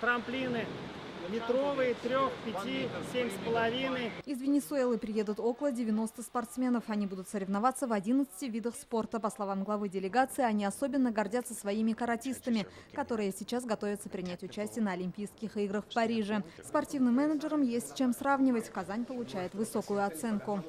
трамплины метровые, 3, 5, 7,5. Из Венесуэлы приедут около 90 спортсменов. Они будут соревноваться в 11 видах спорта. По словам главы делегации, они особенно гордятся своими каратистами, которые сейчас готовятся принять участие на Олимпийских играх в Париже. Спортивным менеджерам есть с чем сравнивать. Казань получает высокую оценку.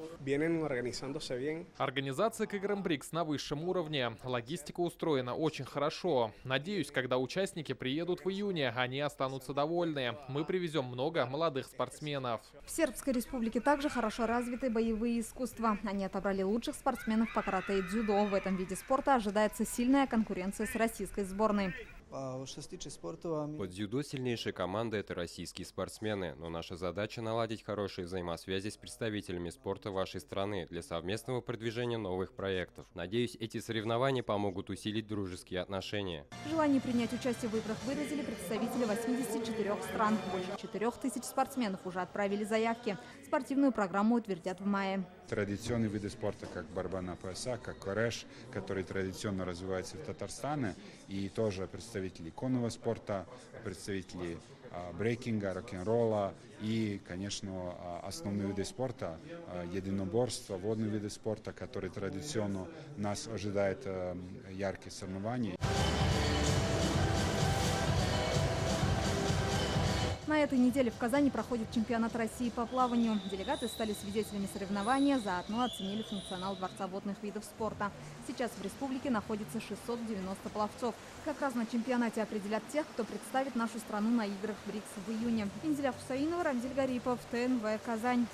Организация к играм БРИКС на высшем уровне. Логистика устроена очень хорошо. Надеюсь, когда участники приедут в июне, они останутся довольны. Мы привезем много молодых спортсменов. В Сербской республике также хорошо развиты боевые искусства. Они отобрали лучших спортсменов по карате и дзюдо. В этом виде спорта ожидается сильная конкуренция с российской сборной. По дзюдо сильнейшая команда – это российские спортсмены, но наша задача – наладить хорошие взаимосвязи с представителями спорта вашей страны для совместного продвижения новых проектов. Надеюсь, эти соревнования помогут усилить дружеские отношения. Желание принять участие в играх выразили представители 84 стран. Больше 4000 спортсменов уже отправили заявки. Спортивную программу утвердят в мае. Традиционные виды спорта, как борьба на поясах, как кореш, который традиционно развивается в Татарстане, и тоже представители конного спорта, представители брейкинга, рок-н-ролла и, конечно, основные виды спорта, единоборство, водные виды спорта, которые традиционно нас ожидают яркие соревнования. На этой неделе в Казани проходит чемпионат России по плаванию. Делегаты стали свидетелями соревнования, заодно оценили функционал Дворца водных видов спорта. Сейчас в республике находится 690 пловцов. Как раз на чемпионате определят тех, кто представит нашу страну на играх БРИКС в июне. Инзиля Хусаинова, Рамзиль Гарипов, ТНВ, Казань.